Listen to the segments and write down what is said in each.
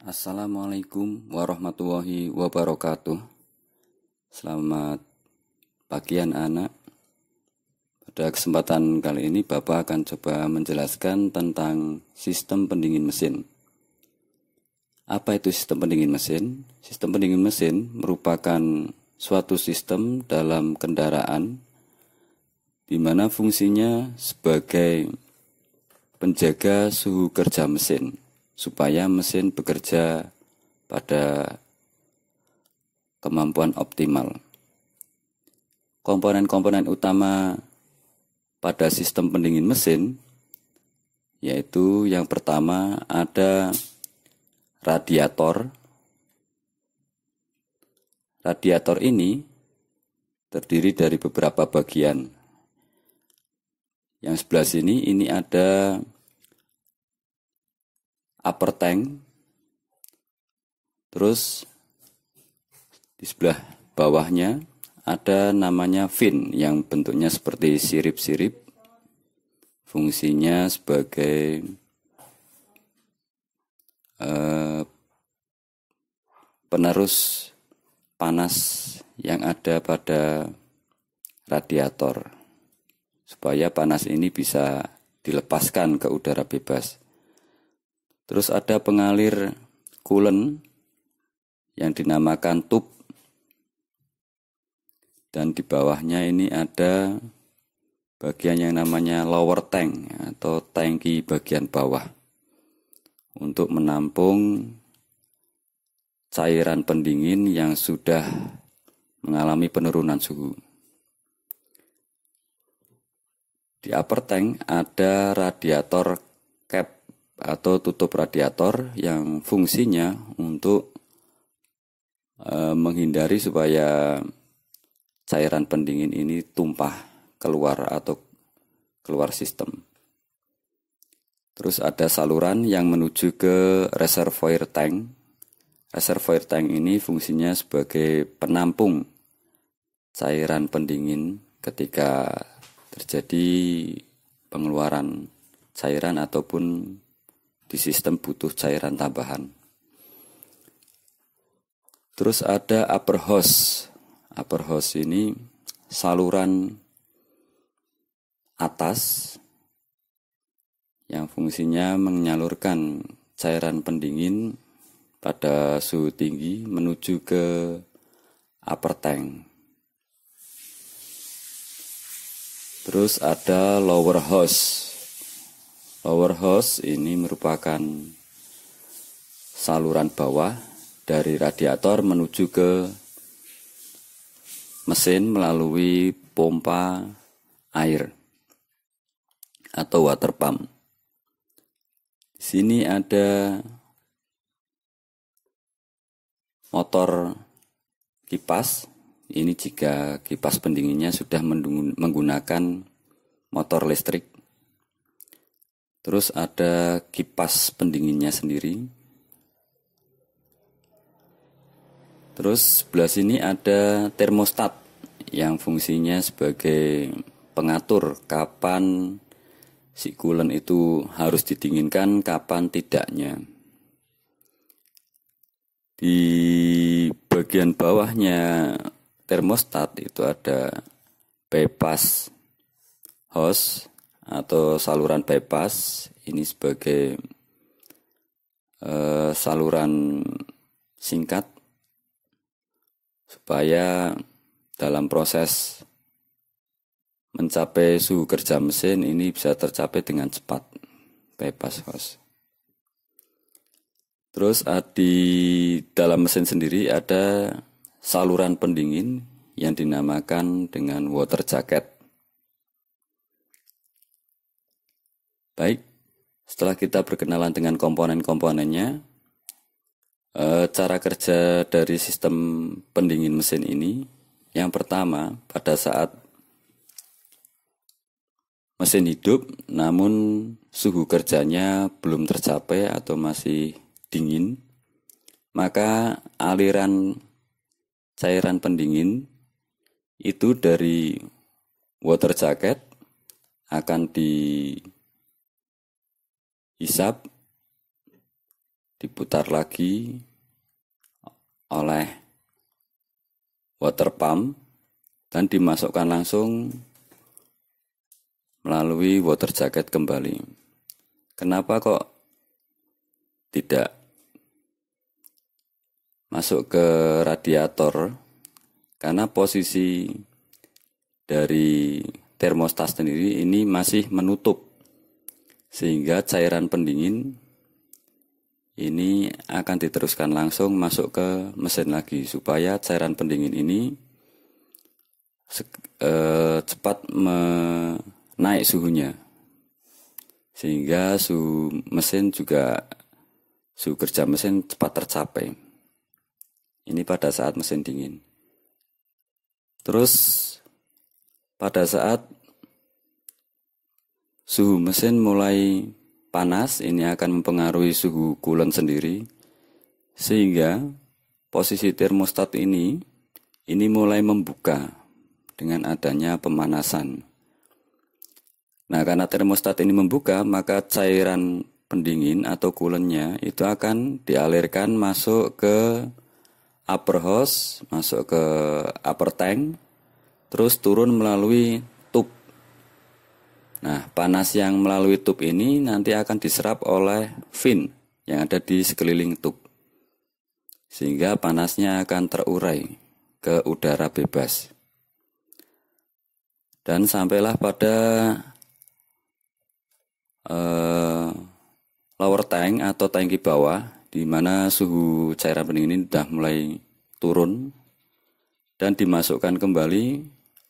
Assalamualaikum warahmatullahi wabarakatuh. Selamat pagi anak-anak. Pada kesempatan kali ini Bapak akan coba menjelaskan tentang sistem pendingin mesin. Apa itu sistem pendingin mesin? Sistem pendingin mesin merupakan suatu sistem dalam kendaraan di mana fungsinya sebagai penjaga suhu kerja mesin, supaya mesin bekerja pada kemampuan optimal. Komponen-komponen utama pada sistem pendingin mesin yaitu yang pertama ada radiator. Radiator ini terdiri dari beberapa bagian. Yang sebelah sini ini ada upper tank, terus di sebelah bawahnya ada namanya fin yang bentuknya seperti sirip-sirip, fungsinya sebagai penerus panas yang ada pada radiator, supaya panas ini bisa dilepaskan ke udara bebas. Terus ada pengalir coolant yang dinamakan tube. Dan di bawahnya ini ada bagian yang namanya lower tank atau tangki bagian bawah untuk menampung cairan pendingin yang sudah mengalami penurunan suhu. Di upper tank ada radiator cap atau tutup radiator yang fungsinya untuk menghindari supaya cairan pendingin ini tumpah keluar atau keluar sistem. Terus ada saluran yang menuju ke reservoir tank. Reservoir tank ini fungsinya sebagai penampung cairan pendingin ketika terjadi pengeluaran cairan ataupun di sistem butuh cairan tambahan. Terus ada upper hose. Upper hose ini saluran atas yang fungsinya menyalurkan cairan pendingin pada suhu tinggi menuju ke upper tank. Terus ada lower hose. Lower hose ini merupakan saluran bawah dari radiator menuju ke mesin melalui pompa air atau water pump. Di sini ada motor kipas. Ini jika kipas pendinginnya sudah menggunakan motor listrik. Terus ada kipas pendinginnya sendiri. Terus sebelah sini ada termostat yang fungsinya sebagai pengatur kapan si coolant itu harus didinginkan, kapan tidaknya. Di bagian bawahnya termostat itu ada bypass hose atau saluran bypass. Ini sebagai saluran singkat supaya dalam proses mencapai suhu kerja mesin ini bisa tercapai dengan cepat, bypass hose. Terus di dalam mesin sendiri ada saluran pendingin yang dinamakan dengan water jacket. Baik, setelah kita berkenalan dengan komponen-komponennya, cara kerja dari sistem pendingin mesin ini, yang pertama pada saat mesin hidup namun suhu kerjanya belum tercapai atau masih dingin, maka aliran cairan pendingin itu dari water jacket akan dihisap diputar lagi oleh water pump dan dimasukkan langsung melalui water jacket kembali. Kenapa kok tidak masuk ke radiator? Karena posisi dari termostat sendiri ini masih menutup, sehingga cairan pendingin ini akan diteruskan langsung masuk ke mesin lagi, supaya cairan pendingin ini cepat naik suhunya, sehingga suhu kerja mesin cepat tercapai. Ini pada saat mesin dingin. Terus pada saat suhu mesin mulai panas, ini akan mempengaruhi suhu coolant sendiri, sehingga posisi termostat ini mulai membuka dengan adanya pemanasan. Nah, karena termostat ini membuka, maka cairan pendingin atau coolantnya itu akan dialirkan masuk ke upper hose, masuk ke upper tank, terus turun melalui tube. Nah, panas yang melalui tube ini nanti akan diserap oleh fin yang ada di sekeliling tube, sehingga panasnya akan terurai ke udara bebas. Dan sampailah pada lower tank atau tangki bawah, di mana suhu cairan pendingin ini sudah mulai turun dan dimasukkan kembali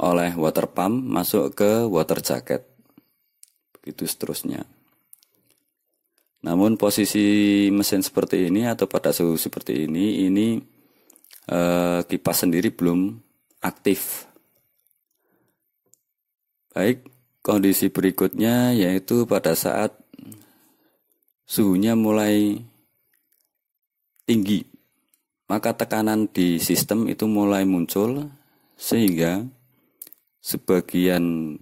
oleh water pump masuk ke water jacket. Begitu seterusnya. Namun posisi mesin seperti ini atau pada suhu seperti ini kipas sendiri belum aktif. Baik, kondisi berikutnya yaitu pada saat suhunya mulai tinggi, maka tekanan di sistem itu mulai muncul, sehingga sebagian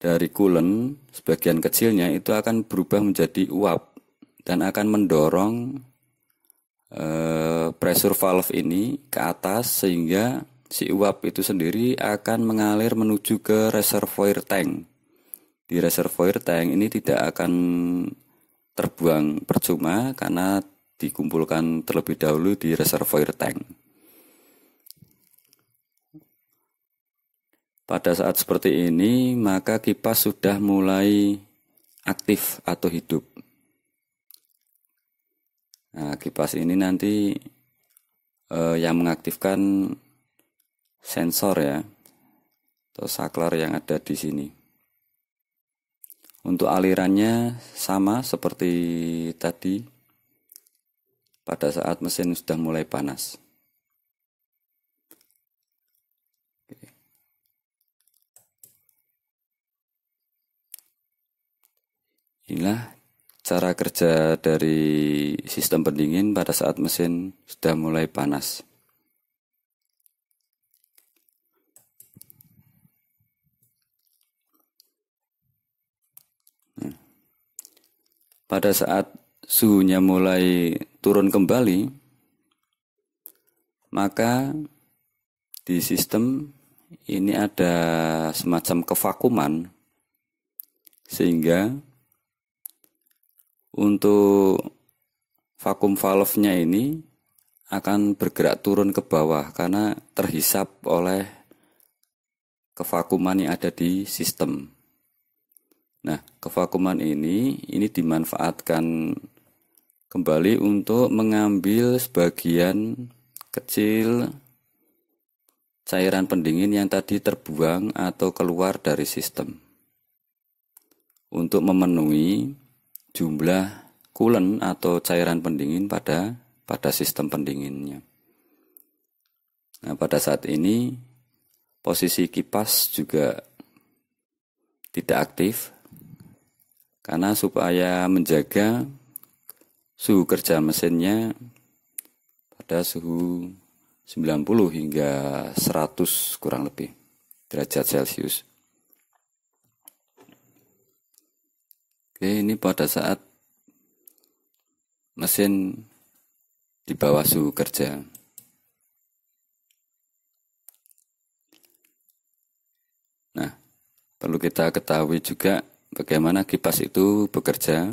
dari coolant, sebagian kecilnya itu akan berubah menjadi uap dan akan mendorong pressure valve ini ke atas, sehingga si uap itu sendiri akan mengalir menuju ke reservoir tank. Di reservoir tank ini tidak akan terbuang percuma karena dikumpulkan terlebih dahulu di reservoir tank. Pada saat seperti ini, maka kipas sudah mulai aktif atau hidup. Nah, kipas ini nanti yang mengaktifkan sensor ya, atau saklar yang ada di sini. Untuk alirannya sama seperti tadi pada saat mesin sudah mulai panas. Inilah cara kerja dari sistem pendingin pada saat mesin sudah mulai panas. Pada saat suhunya mulai turun kembali, maka di sistem ini ada semacam kevakuman, sehingga untuk vakum valve-nya ini akan bergerak turun ke bawah karena terhisap oleh kevakuman yang ada di sistem. Nah, kevakuman ini dimanfaatkan kembali untuk mengambil sebagian kecil cairan pendingin yang tadi terbuang atau keluar dari sistem untuk memenuhi jumlah coolant atau cairan pendingin pada sistem pendinginnya. Nah, pada saat ini posisi kipas juga tidak aktif, karena supaya menjaga suhu kerja mesinnya pada suhu 90 hingga 100 kurang lebih derajat Celcius. Oke, ini pada saat mesin di bawah suhu kerja. Nah, perlu kita ketahui juga bagaimana kipas itu bekerja